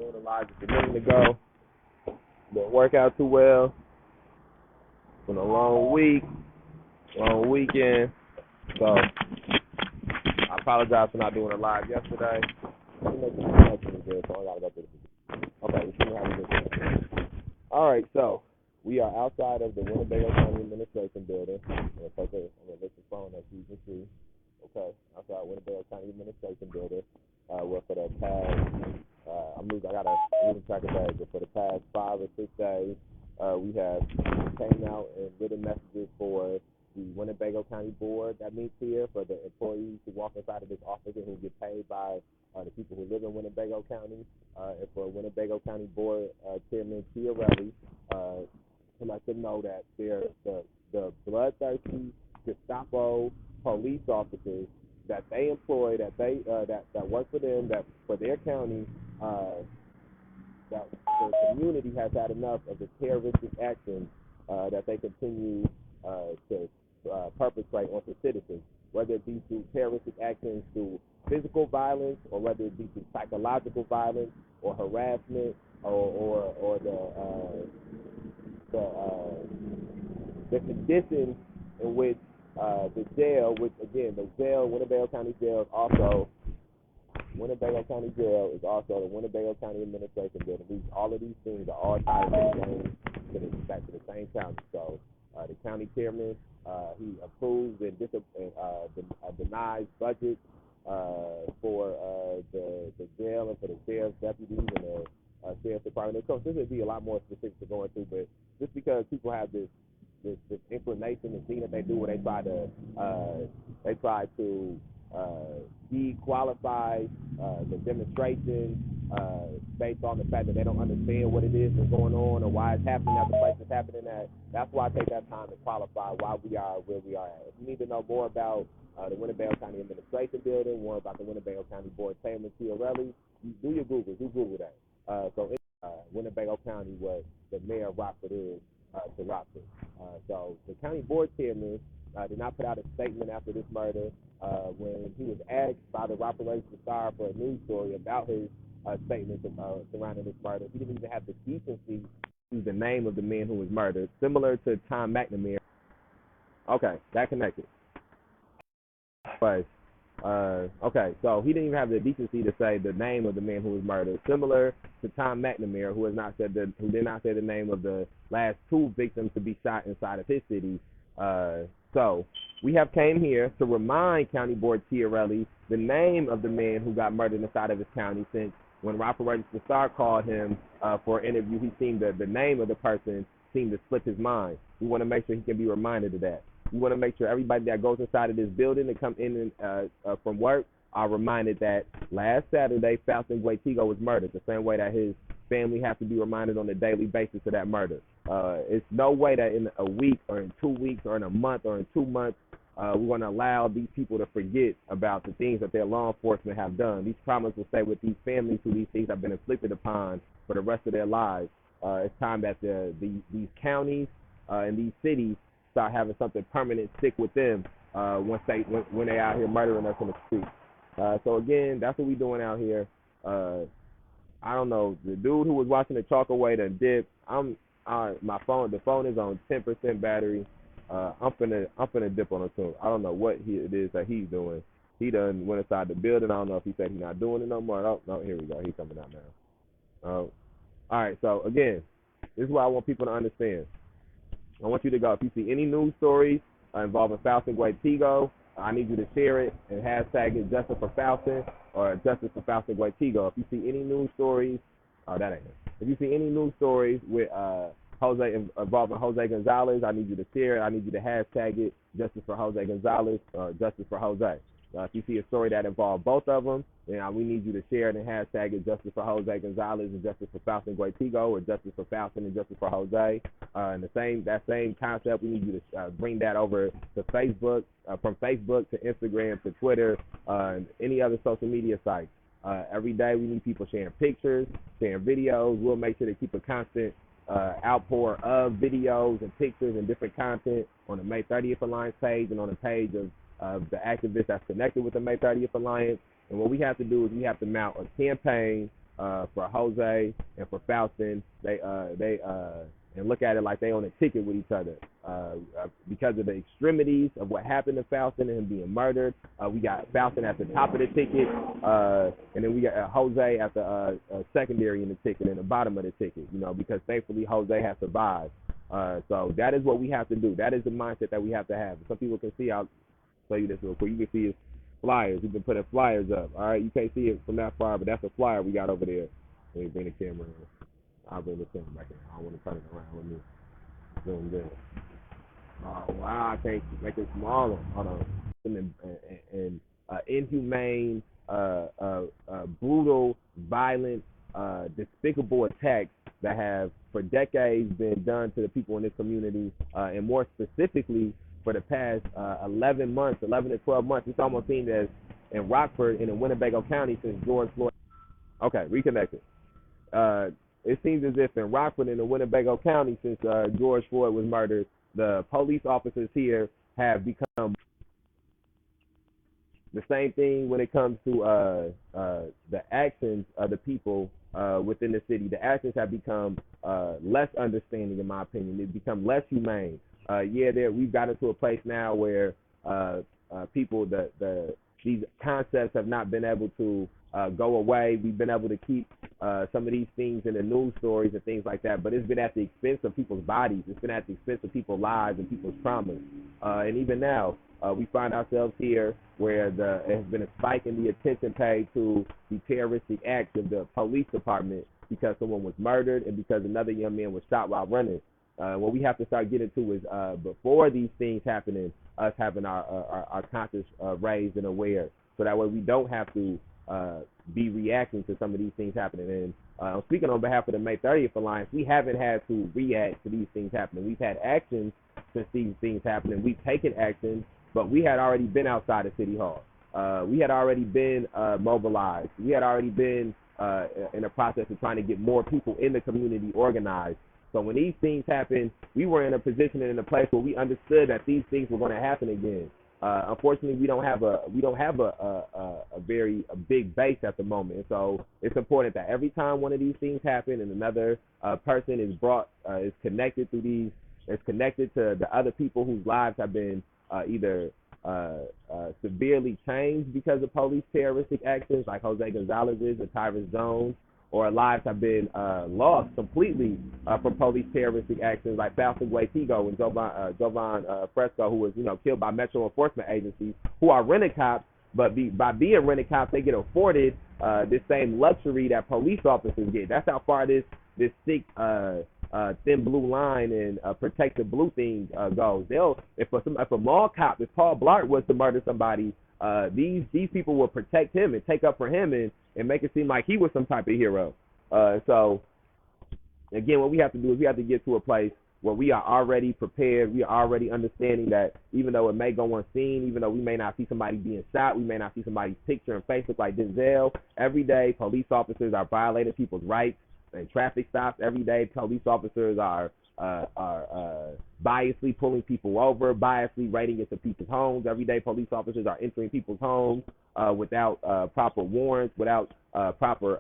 doing the live just a minute ago. Didn't work out too well. It's been a long week, long weekend. So I apologize for not doing a live yesterday. Let me make sure the connection is good, so I gotta go through this. Okay, we shouldn't have a good connection. All right, so we are outside of the Winnebago County Administration Building. I'm gonna let the phone as you can see. Okay, outside Winnebago County Administration Building. Where for the past, I gotta lose track of days, but for the past 5 or 6 days, we have came out and written messages for the Winnebago County Board that meets here, for the employees who walk inside of this office and who get paid by the people who live in Winnebago County, and for Winnebago County Board Chairman Chiarelli, to let them know that they're the bloodthirsty Gestapo police officers that they employ, that work for them, that for their county, that the community has had enough of the terroristic actions that they continue to perpetrate onto citizens, whether it be through terroristic actions, through physical violence, or whether it be through psychological violence or harassment, or the conditions in which the jail, which again, the jail, Winnebago County Jail is also Winnebago County Jail is also the Winnebago County Administration Building. All of these things are all tied back to the same county. So the county chairman, he approves and denies budget for the jail and for the sheriff's deputies and the sheriff's department. So this would be a lot more specific to go into, but just because people have this inclination and thing that they do where they try to dequalify the demonstration based on the fact that they don't understand what it is that's going on or why it's happening at the place it's happening at. That's why I take that time to qualify why we are where we are at. If you need to know more about the Winnebago County Administration Building, more about the Winnebago County Board Chairman Chiarelli, you do your Google. Do Google that. So it's Winnebago County, what the mayor of Rockford is to Rockford. So the county board chairman did not put out a statement after this murder. When he was asked by the Rockford Star for a news story about his statements surrounding this murder, he didn't even have the decency to use the name of the man who was murdered, similar to Tom McNamara. Okay, that connected. But okay, so he didn't even have the decency to say the name of the man who was murdered, similar to Tom McNamara, who did not say the name of the last 2 victims to be shot inside of his city. So we have came here to remind County Board Chiarelli the name of the man who got murdered inside of his county, since when Rockford Register Star called him for an interview, he seemed the name of the person seemed to slip his mind. We want to make sure he can be reminded of that. We want to make sure everybody that goes inside of this building to come in from work are reminded that last Saturday, Faustin Guetigo was murdered, the same way that his family has to be reminded on a daily basis of that murder. It's no way that in a week or in 2 weeks or in a month or in 2 months, we're going to allow these people to forget about the things that their law enforcement have done. These traumas will stay with these families who these things have been inflicted upon for the rest of their lives. It's time that these counties and these cities start having something permanent stick with them when they out here murdering us in the streets. So again, that's what we doing out here. I don't know, the dude who was watching the chalk away the dip. The phone is on 10% battery. I'm finna dip on it soon. I don't know what it is that he's doing. He done went inside the building. I don't know if he said he's not doing it no more. Oh, no, here we go. He's coming out now. All right. So again, this is what I want people to understand. I want you to go. If you see any news stories involving Faustin Guetigo, I need you to share it and hashtag it Justice for Faustin or Justice for Faustin Guetigo. If you see any news stories, that ain't it. If you see any news stories with involving Jose Gonzalez, I need you to share it. I need you to hashtag it Justice for Jose Gonzalez or Justice for Jose. If you see a story that involves both of them, then we need you to share it and hashtag it Justice for Jose Gonzalez and Justice for Faustin Guetigo, or Justice for Faustin and Justice for Jose. And that same concept, we need you to bring that over to Facebook, from Facebook to Instagram to Twitter, and any other social media sites. Every day we need people sharing pictures, sharing videos. We'll make sure to keep a constant outpour of videos and pictures and different content on the May 30th Alliance page and on the page of the activists that's connected with the May 30th Alliance. And what we have to do is we have to mount a campaign for Jose and for Faustin. They and look at it like they on a ticket with each other. Because of the extremities of what happened to Faustin and him being murdered. We got Faustin at the top of the ticket, and then we got Jose at the secondary in the ticket and the bottom of the ticket, because thankfully Jose has survived. So that is what we have to do. That is the mindset that we have to have. Some people can see, I'll show you this real quick. You can see his flyers. We've been putting flyers up. All right, you can't see it from that far, but that's a flyer we got over there. Let me bring the camera in. I'll bring the camera back in. I don't want to turn it around with me. Zoom in. Oh, wow, I can't make it smaller. Hold on. And inhumane, brutal, violent, despicable attacks that have for decades been done to the people in this community, and more specifically for the past 11 to 12 months. It's almost seemed as in Rockford and in Winnebago County since George Floyd. Okay, reconnected. It seems as if in Rockford and in Winnebago County since George Floyd was murdered, the police officers here have become the same thing when it comes to the actions of the people within the city. The actions have become less understanding, in my opinion. They've become less humane. We've gotten to a place now where people, these concepts have not been able to go away. We've been able to keep some of these things in the news stories and things like that, but it's been at the expense of people's bodies. It's been at the expense of people's lives and people's traumas. And even now, we find ourselves here where there has been a spike in the attention paid to the terroristic acts of the police department because someone was murdered and because another young man was shot while running. What we have to start getting to is before these things happening, us having our conscience raised and aware, so that way we don't have to be reacting to some of these things happening. And I'm speaking on behalf of the May 30th Alliance. We haven't had to react to these things happening. We've had actions since these things happening. We've taken action, but we had already been outside of City Hall. We had already been mobilized. We had already been in the process of trying to get more people in the community organized. So when these things happened, we were in a position and in a place where we understood that these things were going to happen again. Unfortunately, we don't have a very big base at the moment. And so it's important that every time one of these things happen and another person is connected through these, is connected to the other people whose lives have been either severely changed because of police terroristic actions like Jose Gonzalez's or Tyrus Jones, or lives have been lost completely from police terroristic actions like Faustin Guaitigo and Jovan Fresco, who was killed by Metro Enforcement Agencies, who are rented cops, but by being rented cops, they get afforded this same luxury that police officers get. That's how far this thick, thin blue line and protective blue thing goes. If a mall cop, if Paul Blart was to murder somebody, these people will protect him and take up for him and make it seem like he was some type of hero. So again, what we have to do is we have to get to a place where we are already prepared. We are already understanding that even though it may go unseen, even though we may not see somebody being shot, we may not see somebody's picture and face look like Denzel, every day police officers are violating people's rights and traffic stops. Every day police officers are biasly pulling people over, biasly raiding into people's homes. Every day police officers are entering people's homes without proper warrants, without proper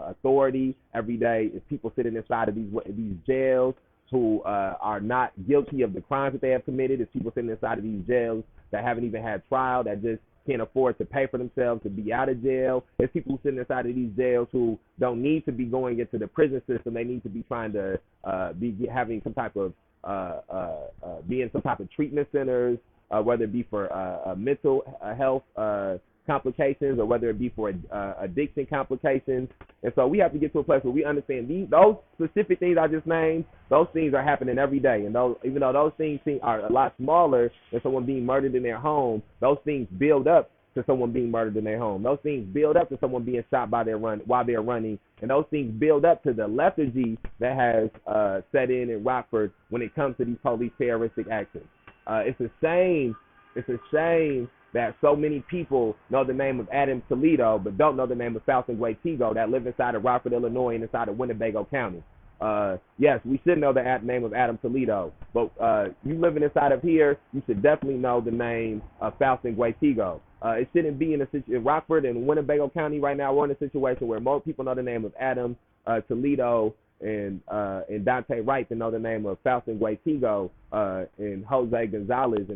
authority. Every day is people sitting inside of these jails who are not guilty of the crimes that they have committed. It's people sitting inside of these jails that haven't even had trial, that just can't afford to pay for themselves to be out of jail. There's people sitting inside of these jails who don't need to be going into the prison system. They need to be trying to be having some type of be in some type of treatment centers, whether it be for mental health complications or whether it be for addiction complications. And so we have to get to a place where we understand those specific things I just named, those things are happening every day. And even though those things are a lot smaller than someone being murdered in their home, those things build up to someone being murdered in their home. Those things build up to someone being shot while they're running. And those things build up to the lethargy that has set in Rockford when it comes to these police terroristic actions. It's a shame that so many people know the name of Adam Toledo but don't know the name of Faustin Guaitigo that live inside of Rockford, Illinois, and inside of Winnebago County. Yes, we should know the name of Adam Toledo, but you living inside of here, you should definitely know the name of Faustin Guaitigo. It shouldn't be in Rockford and Winnebago County right now. We're in a situation where more people know the name of Adam Toledo and Dante Wright than know the name of Faustin Guaitigo and Jose Gonzalez. And